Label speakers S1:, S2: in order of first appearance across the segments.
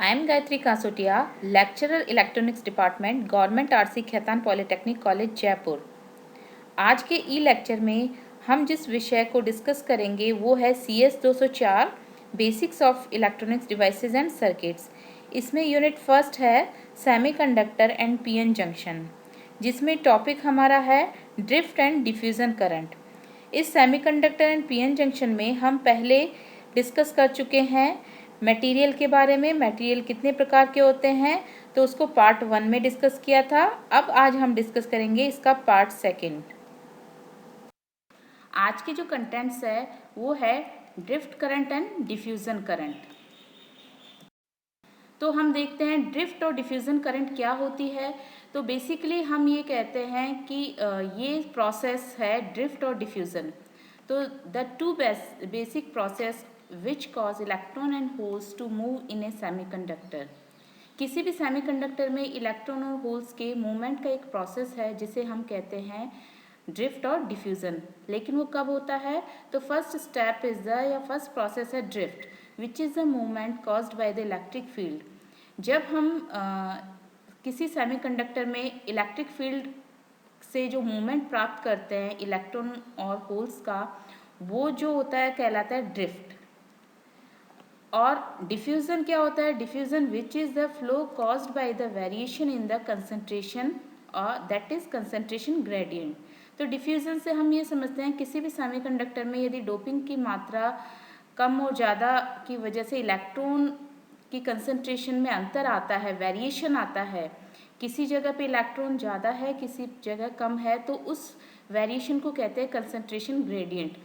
S1: I am Gayatri Kasotia, lecturer Electronics Department, Government RC Khaitan polytechnic college Jaipur. आज के ई lecture में हम जिस विषय को डिस्कस करेंगे वो है CS 204 basics of electronics devices and circuits. इसमें यूनिट फर्स्ट है सेमीकंडक्टर एंड पीएन जंक्शन, जिसमें टॉपिक हमारा है ड्रिफ्ट एंड डिफ्यूज़न करंट। इस सेमीकंडक्टर एंड पीएन जंक्शन में हम पहले डिस्कस कर चुके हैं मटेरियल के बारे में। मटेरियल कितने प्रकार के होते हैं तो उसको पार्ट 1 में डिस्कस किया था। अब आज हम डिस्कस करेंगे इसका पार्ट 2। आज के जो कंटेंट्स है वो है drift current and diffusion current. तो हम देखते हैं ड्रिफ्ट और डिफ्यूज़न करंट क्या होती है। तो बेसिकली हम ये कहते हैं कि ये प्रोसेस है ड्रिफ्ट और डिफ्यूज़न। तो the two basic process which cause electron and holes to move in a semiconductor। किसी भी सेमीकंडक्टर में इलेक्ट्रॉन और होल्स के मूवमेंट का एक प्रोसेस है जिसे हम कहते हैं ड्रिफ्ट और डिफ्यूज़न। लेकिन वो कब होता है तो फर्स्ट स्टेप इज द या फर्स्ट प्रोसेस है drift which is the movement caused by the electric field. जब हम किसी सेमीकंडक्टर में इलेक्ट्रिक फील्ड से जो मूवमेंट प्राप्त करते हैं इलेक्ट्रॉन और होल्स का, वो जो होता है कहलाता है ड्रिफ्ट। और डिफ्यूज़न क्या होता है? Diffusion which is the flow caused by the variation in the concentration और दैट इज़ कंसंट्रेशन ग्रेडियंट। तो डिफ्यूज़न से हम ये समझते हैं किसी भी सेमीकंडक्टर में यदि डोपिंग की मात्रा कम और ज़्यादा की वजह से इलेक्ट्रॉन की कंसंट्रेशन में अंतर आता है, वेरिएशन आता है, किसी जगह पे इलेक्ट्रॉन ज़्यादा है किसी जगह कम है, तो उस वेरिएशन को कहते हैं कंसंट्रेशन ग्रेडियंट।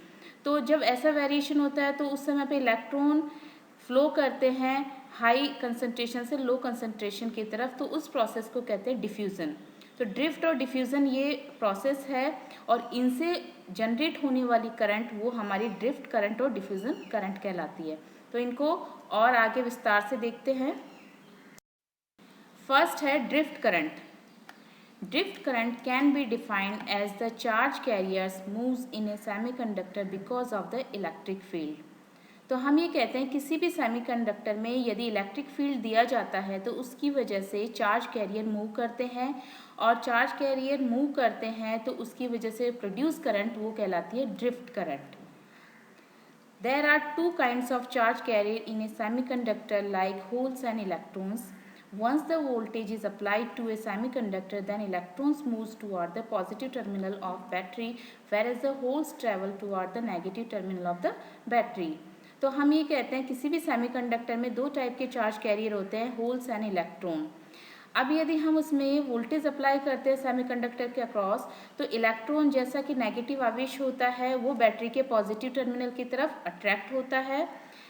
S1: तो जब ऐसा वेरिएशन होता है तो उस समय पे इलेक्ट्रॉन फ्लो करते हैं हाई कंसंट्रेशन से लो कंसंट्रेशन की तरफ, तो उस प्रोसेस को कहते हैं डिफ्यूज़न। तो ड्रिफ्ट और डिफ्यूज़न ये प्रोसेस है और इनसे जनरेट होने वाली करंट वो हमारी ड्रिफ्ट करंट और डिफ्यूज़न करंट कहलाती है। तो इनको और आगे विस्तार से देखते हैं। फर्स्ट है drift current. Drift current can be defined as the charge carriers moves in a semiconductor because of the electric field। तो हम ये कहते हैं किसी भी सेमीकंडक्टर में यदि इलेक्ट्रिक फील्ड दिया जाता है तो उसकी वजह से चार्ज कैरियर मूव करते हैं, और चार्ज कैरियर मूव करते हैं तो उसकी वजह से प्रोड्यूस करंट वो कहलाती है drift current. There are two kinds of charge carrier in a semiconductor like holes and electrons। Once the voltage is applied to a semiconductor, then electrons moves toward the positive terminal of battery, whereas the holes travel toward the negative terminal of the battery। तो हम ये कहते हैं किसी भी semiconductor में दो type के चार्ज कैरियर होते हैं, होल्स एंड इलेक्ट्रॉन। अब यदि हम उसमें वोल्टेज अप्लाई करते हैं सेमीकंडक्टर के अक्रॉस, तो इलेक्ट्रॉन जैसा कि नेगेटिव आवेश होता है वो बैटरी के पॉजिटिव टर्मिनल की तरफ अट्रैक्ट होता है,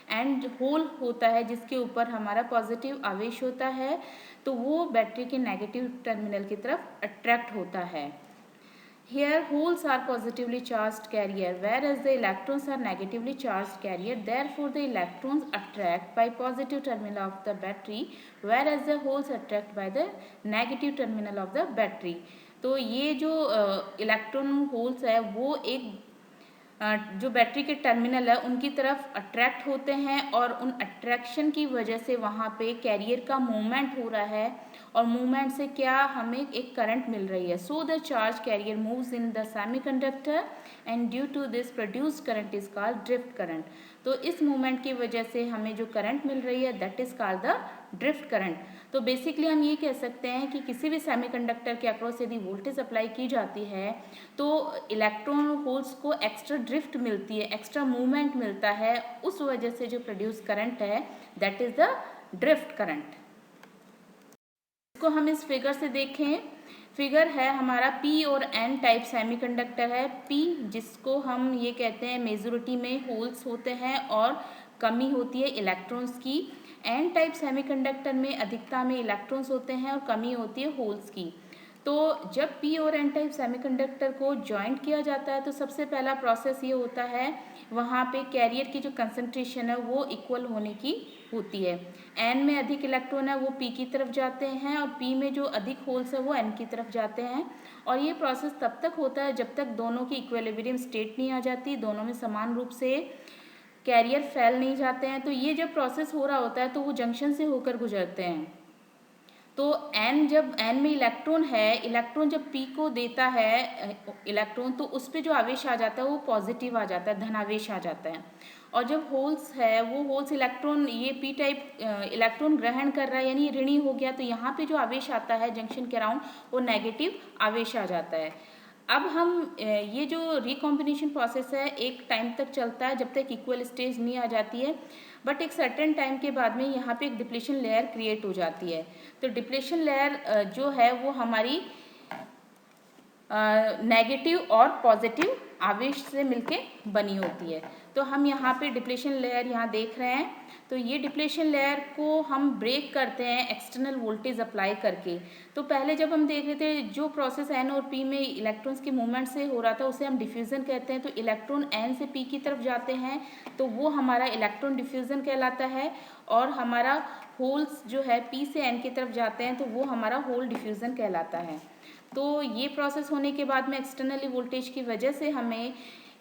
S1: एंड होल होता है जिसके ऊपर हमारा पॉजिटिव आवेश होता है तो वो बैटरी के नेगेटिव टर्मिनल की तरफ अट्रैक्ट होता है। Here holes are positively charged carrier whereas the electrons are negatively charged carrier, therefore the electrons attract by positive terminal of the battery whereas the holes attract by the negative terminal of the battery। तो ये जो electron holes है वो एक जो battery के terminal है उनकी तरफ अट्रैक्ट होते हैं, और उन अट्रैक्शन की वजह से वहाँ पे कैरियर का मूवमेंट हो रहा है, और मूवमेंट से क्या हमें एक करंट मिल रही है। So the charge carrier moves in the semiconductor and due to this produced current is called drift current. तो इस मूवमेंट की वजह से हमें जो करंट मिल रही है that is called the drift current. तो बेसिकली हम ये कह सकते हैं कि किसी भी सेमीकंडक्टर के अक्रॉस यदि वोल्टेज अप्लाई की जाती है तो इलेक्ट्रॉन होल्स को एक्स्ट्रा ड्रिफ्ट मिलती है, एक्स्ट्रा मूवमेंट मिलता है, उस वजह से जो प्रोड्यूस करंट है that is the drift current. इसको हम इस फिगर से देखें। फिगर है हमारा पी और एन टाइप सेमीकंडक्टर है। पी जिसको हम ये कहते हैं मेजोरिटी में होल्स होते हैं और कमी होती है इलेक्ट्रॉन्स की। एन टाइप सेमीकंडक्टर में अधिकता में इलेक्ट्रॉन्स होते हैं और कमी होती है होल्स की। तो जब पी और एन टाइप सेमीकंडक्टर को जॉइंट किया जाता है तो सबसे पहला प्रोसेस ये होता है वहाँ पे कैरियर की जो कंसंट्रेशन है वो इक्वल होने की होती है। एन में अधिक इलेक्ट्रॉन है वो पी की तरफ जाते हैं और पी में जो अधिक होल्स है वो एन की तरफ जाते हैं, और ये प्रोसेस तब तक होता है जब तक दोनों की इक्विलिब्रियम स्टेट नहीं आ जाती, दोनों में समान रूप से कैरियर फैल नहीं जाते हैं। तो ये जब प्रोसेस हो रहा होता है तो वो जंक्शन से होकर गुजरते हैं। तो जब एन में इलेक्ट्रॉन है, इलेक्ट्रॉन जब पी को देता है इलेक्ट्रॉन, तो उस पर जो आवेश आ जाता है वो पॉजिटिव आ जाता है, धनावेश आ जाता है। और जब होल्स है, वो होल्स इलेक्ट्रॉन, ये पी टाइप इलेक्ट्रॉन ग्रहण कर रहा है यानी ऋणी हो गया, तो यहाँ पे जो आवेश आता है जंक्शन के अराउंड वो नेगेटिव आवेश आ जाता है। अब हम ये जो रिकॉम्बिनेशन प्रोसेस है एक टाइम तक चलता है जब तक इक्वल स्टेज नहीं आ जाती है, बट एक सर्टेन टाइम के बाद में यहाँ पे एक डिप्लीशन लेयर क्रिएट हो जाती है। तो डिप्लीशन लेयर जो है वो हमारी नेगेटिव और पॉजिटिव आवेश से मिलके बनी होती है। तो हम यहाँ पे डिप्लीशन लेयर यहाँ देख रहे हैं। तो ये डिप्लीशन लेयर को हम ब्रेक करते हैं एक्सटर्नल वोल्टेज अप्लाई करके। तो पहले जब हम देख रहे थे जो प्रोसेस एन और पी में इलेक्ट्रॉन्स के मूवमेंट से हो रहा था उसे हम डिफ्यूज़न कहते हैं। तो इलेक्ट्रॉन एन से पी की तरफ जाते हैं तो वो हमारा इलेक्ट्रॉन डिफ्यूज़न कहलाता है, और हमारा होल्स जो है पी से एन की तरफ जाते हैं तो वो हमारा होल डिफ्यूज़न कहलाता है। तो ये प्रोसेस होने के बाद में एक्सटर्नली वोल्टेज की वजह से हमें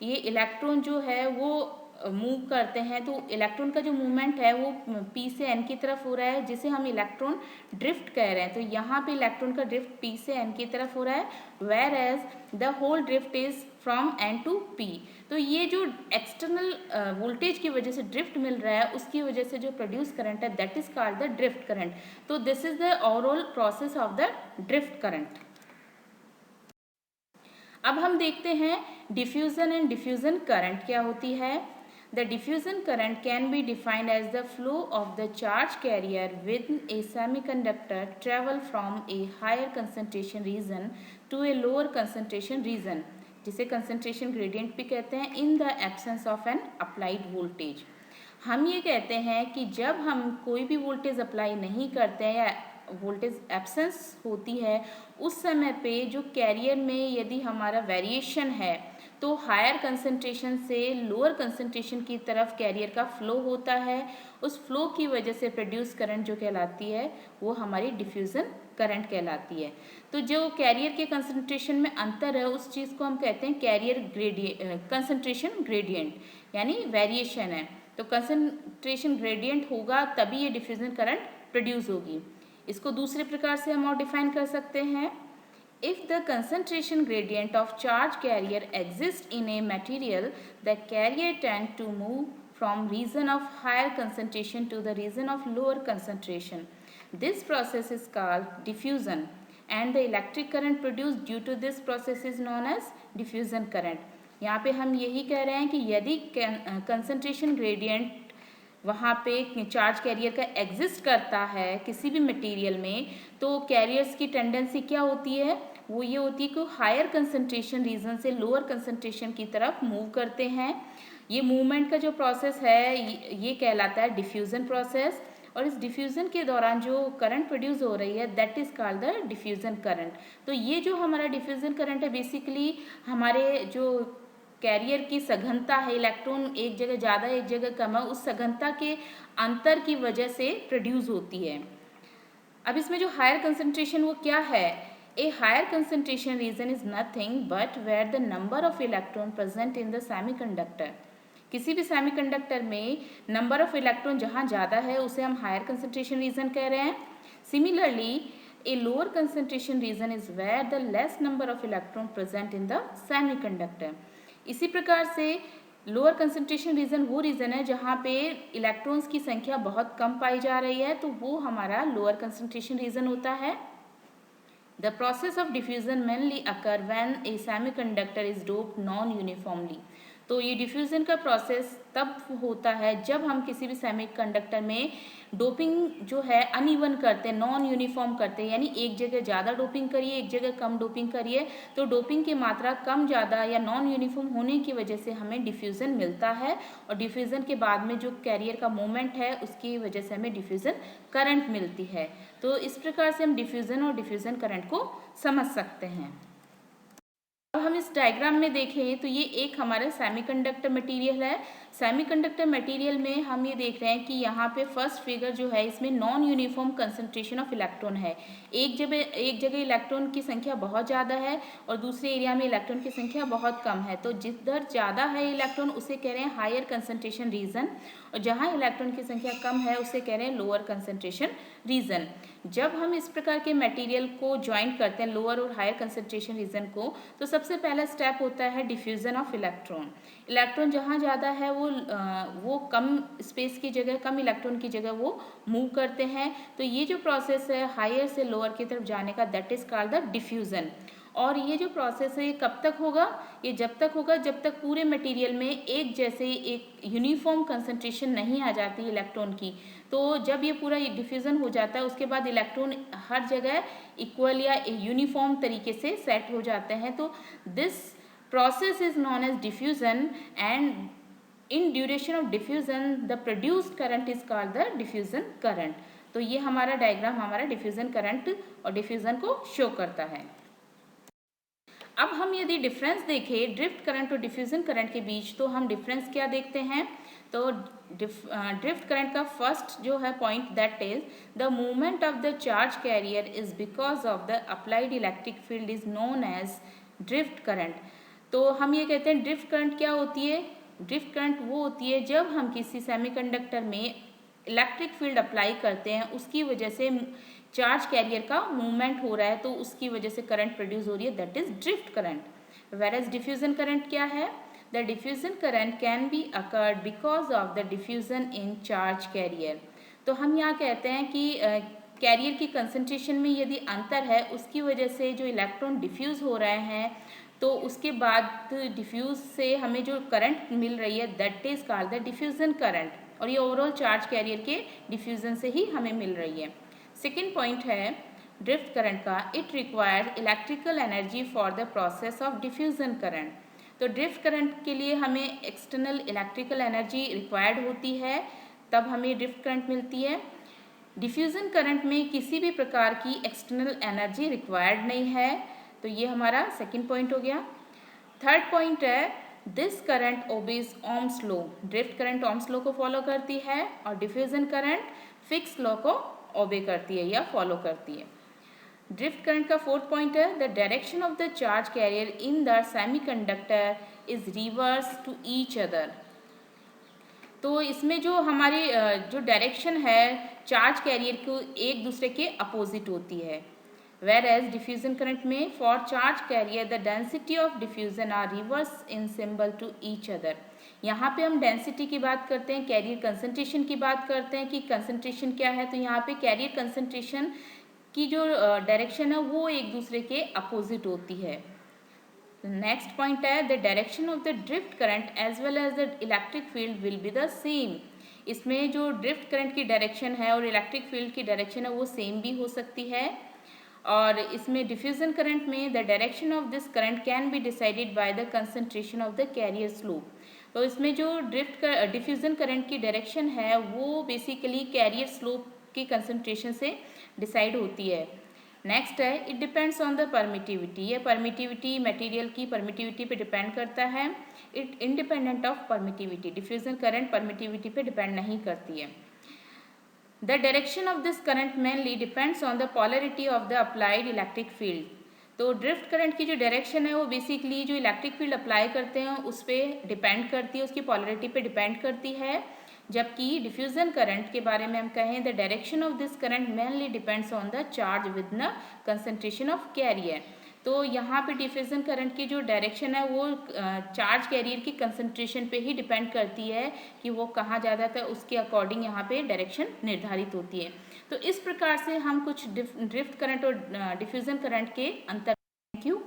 S1: ये इलेक्ट्रॉन जो है वो मूव करते हैं। तो इलेक्ट्रॉन का जो मूवमेंट है वो पी से एन की तरफ हो रहा है, जिसे हम इलेक्ट्रॉन ड्रिफ्ट कह रहे हैं। तो यहाँ पे इलेक्ट्रॉन का ड्रिफ्ट पी से एन की तरफ हो रहा है, whereas the whole drift is from N to P. तो ये जो एक्सटर्नल वोल्टेज की वजह से ड्रिफ्ट मिल रहा है उसकी वजह से जो प्रोड्यूस करंट है that is called the drift current. तो this is the overall process of the drift current. अब हम देखते हैं डिफ्यूज़न एंड डिफ्यूज़न करंट क्या होती है। The diffusion current can be defined as the flow of the charge carrier with a semiconductor travel from a higher concentration region to a lower concentration region, जिसे concentration gradient भी कहते हैं, in the absence of an applied voltage. हम ये कहते हैं कि जब हम कोई भी वोल्टेज अप्लाई नहीं करते हैं या वोल्टेज एब्सेंस होती है उस समय पे जो कैरियर में यदि हमारा वेरिएशन है तो हायर कंसंट्रेशन से लोअर कंसंट्रेशन की तरफ कैरियर का फ्लो होता है। उस फ्लो की वजह से प्रोड्यूस करंट जो कहलाती है वो हमारी डिफ्यूज़न करंट कहलाती है। तो जो कैरियर के कंसंट्रेशन में अंतर है उस चीज़ को हम कहते हैं कैरियर ग्रेडियंट, कंसंट्रेशन ग्रेडियंट यानी वेरिएशन है। तो कंसंट्रेशन ग्रेडियंट होगा तभी ये डिफ्यूज़न करंट प्रोड्यूस होगी। इसको दूसरे प्रकार से हम और डिफाइन कर सकते हैं। If the concentration gradient of charge carrier exists in a material, the carrier tend to move from region of higher concentration to the region of lower concentration. This process is called diffusion, and the electric current produced due to this process is known as diffusion current. यहाँ पे हम यही कह रहे हैं कि यदि concentration gradient वहाँ पे चार्ज कैरियर का एग्जिस्ट करता है किसी भी मटेरियल में, तो कैरियर्स की टेंडेंसी क्या होती है, वो ये होती है कि हायर कंसंट्रेशन रीजन से लोअर कंसंट्रेशन की तरफ मूव करते हैं। ये मूवमेंट का जो प्रोसेस है ये कहलाता है डिफ्यूज़न प्रोसेस, और इस डिफ्यूज़न के दौरान जो करंट प्रोड्यूस हो रही है that is called the diffusion current. तो ये जो हमारा डिफ्यूज़न करंट है बेसिकली हमारे जो कैरियर की सघनता है, इलेक्ट्रॉन एक जगह ज़्यादा एक जगह कम है, उस सघनता के अंतर की वजह से प्रोड्यूस होती है। अब इसमें जो हायर कंसंट्रेशन वो क्या है, a higher concentration region is nothing but where the number of electron present in the semiconductor. किसी भी सेमीकंडक्टर में नंबर ऑफ इलेक्ट्रॉन जहाँ ज़्यादा है उसे हम हायर कंसंट्रेशन रीजन कह रहे हैं। Similarly a lower concentration region is where the less number of electron present in the semiconductor. इसी प्रकार से लोअर कंसंट्रेशन रीजन वो रीजन है जहाँ पे इलेक्ट्रॉन्स की संख्या बहुत कम पाई जा रही है, तो वो हमारा लोअर कंसंट्रेशन रीजन होता है। The process of diffusion mainly occur when A semiconductor is doped non uniformly. तो ये डिफ्यूज़न का प्रोसेस तब होता है जब हम किसी भी सेमीकंडक्टर में डोपिंग जो है अनइवन करते हैं, नॉन यूनिफॉर्म करते हैं, यानी एक जगह ज़्यादा डोपिंग करिए एक जगह कम डोपिंग करिए, तो डोपिंग की मात्रा कम ज़्यादा या नॉन यूनिफॉर्म होने की वजह से हमें डिफ्यूज़न मिलता है, और डिफ्यूज़न के बाद में जो कैरियर का मोमेंट है उसकी वजह से हमें डिफ्यूज़न करंट मिलती है। तो इस प्रकार से हम डिफ्यूज़न और डिफ्यूज़न करंट को समझ सकते हैं। अब हम इस डायग्राम में देखें तो ये एक हमारा सेमीकंडक्टर मटेरियल है। सेमीकंडक्टर मटेरियल में हम ये देख रहे हैं कि यहाँ पे फर्स्ट फिगर जो है इसमें non uniform concentration of electron है। एक जगह इलेक्ट्रॉन की संख्या बहुत ज़्यादा है और दूसरे एरिया में इलेक्ट्रॉन की संख्या बहुत कम है। तो जिधर ज़्यादा है इलेक्ट्रॉन उसे कह रहे हैं हायर कंसंट्रेशन रीजन, और जहाँ इलेक्ट्रॉन की संख्या कम है उसे कह रहे हैं लोअर कंसंट्रेशन रीजन। जब हम इस प्रकार के मटेरियल को ज्वाइन करते हैं लोअर और हायर कंसंट्रेशन रीजन को, तो सबसे पहला स्टेप होता है डिफ्यूज़न ऑफ इलेक्ट्रॉन। इलेक्ट्रॉन जहाँ ज़्यादा है वो कम स्पेस की जगह, कम इलेक्ट्रॉन की जगह वो मूव करते हैं। तो ये जो प्रोसेस है हायर से लोअर की तरफ जाने का, that is called the diffusion. और ये जो प्रोसेस है ये कब तक होगा? ये जब तक होगा जब तक पूरे मटेरियल में एक जैसे एक यूनिफॉर्म कंसंट्रेशन नहीं आ जाती इलेक्ट्रॉन की। तो जब ये पूरा डिफ्यूज़न हो जाता है उसके बाद इलेक्ट्रॉन हर जगह इक्वल या यूनिफॉर्म तरीके से सेट हो जाते हैं। तो this process is known as diffusion, and in duration of diffusion the produced current is called the diffusion current। तो ये हमारा डायग्राम हमारा डिफ्यूज़न करंट और डिफ्यूज़न को शो करता है। अब हम यदि डिफरेंस देखें ड्रिफ्ट करंट और डिफ्यूज़न करंट के बीच, तो हम डिफरेंस क्या देखते हैं? तो ड्रिफ्ट करंट का फर्स्ट जो है point, that is the movement of the charge carrier is because of the applied electric field is known as drift current. तो हम ये कहते हैं ड्रिफ्ट करंट क्या होती है? ड्रिफ्ट करंट वो होती है जब हम किसी सेमीकंडक्टर में इलेक्ट्रिक फील्ड अप्लाई करते हैं, उसकी वजह से चार्ज कैरियर का मूवमेंट हो रहा है, तो उसकी वजह से करंट प्रोड्यूस हो रही है, that is drift current. Whereas diffusion current क्या है? The diffusion current can B occurred because of the diffusion in charge carrier. तो हम यहाँ कहते हैं कि कैरियर की कंसंट्रेशन में यदि अंतर है, उसकी वजह से जो इलेक्ट्रॉन डिफ्यूज़ हो रहे हैं, तो उसके बाद डिफ्यूज़ से हमें जो करंट मिल रही है, that is called the diffusion current, और ये ओवरऑल चार्ज कैरियर के डिफ्यूज़न से ही हमें मिल रही है। सेकेंड पॉइंट है ड्रिफ्ट करंट का, it required electrical energy for the process of diffusion current. तो ड्रिफ्ट करंट के लिए हमें एक्सटर्नल इलेक्ट्रिकल एनर्जी रिक्वायर्ड होती है, तब हमें ड्रिफ्ट करंट मिलती है। डिफ्यूज़न करंट में किसी भी प्रकार की एक्सटर्नल एनर्जी रिक्वायर्ड नहीं है, तो ये हमारा सेकेंड पॉइंट हो गया। थर्ड पॉइंट है this current obeys Ohm's law. Drift current Ohm's law को फॉलो करती है और डिफ्यूज़न करंट फिक्स लॉ को ओबे करती है या फॉलो करती है। ड्रिफ्ट करंट का फोर्थ पॉइंट है the direction of the charge carrier in the semiconductor is reverse to each other. तो इसमें जो हमारी जो डायरेक्शन है चार्ज कैरियर को एक दूसरे के अपोजिट होती है। Whereas diffusion current में for charge carrier the density of diffusion are reverse in symbol to each other। यहाँ पे हम डेंसिटी की बात करते हैं, कैरियर कंसंट्रेशन की बात करते हैं कि कंसंट्रेशन क्या है, तो यहाँ पे कैरियर कंसंट्रेशन की जो डायरेक्शन है वो एक दूसरे के अपोजिट होती है। नेक्स्ट पॉइंट है the direction of the drift current as well as the electric field will be the same. इसमें जो ड्रिफ्ट करंट की डायरेक्शन है और इलेक्ट्रिक फील्ड की डायरेक्शन है वो सेम भी हो सकती है। और इसमें डिफ्यूज़न करंट में the direction of this current can be decided by the concentration of the carrier slope. तो इसमें जो डिफ्यूज़न करंट की डायरेक्शन है वो बेसिकली कैरियर स्लोप की कंसंट्रेशन से डिसाइड होती है। नेक्स्ट है it depends on the permittivity. ये परमिटिविटी मटेरियल की परमिटिविटी पे डिपेंड करता है। It independent of permittivity. Diffusion current permittivity पे डिपेंड नहीं करती है। The direction of this current mainly depends on the polarity of the applied electric field। तो ड्रिफ्ट करंट की जो डायरेक्शन है वो बेसिकली जो इलेक्ट्रिक फील्ड अप्लाई करते हैं उस पर डिपेंड करती है, उसकी पॉलरिटी पे डिपेंड करती है। जबकि डिफ्यूज़न करंट के बारे में हम कहें the direction of this current mainly depends on the charge with the concentration of carrier. तो यहाँ पे डिफ्यूज़न करंट की जो डायरेक्शन है वो चार्ज कैरियर की कंसंट्रेशन पे ही डिपेंड करती है कि वो कहाँ ज़्यादा था, उसके अकॉर्डिंग यहाँ पे डायरेक्शन निर्धारित होती है। तो इस प्रकार से हम कुछ ड्रिफ्ट करंट और डिफ्यूज़न करंट के अंतर। Thank you.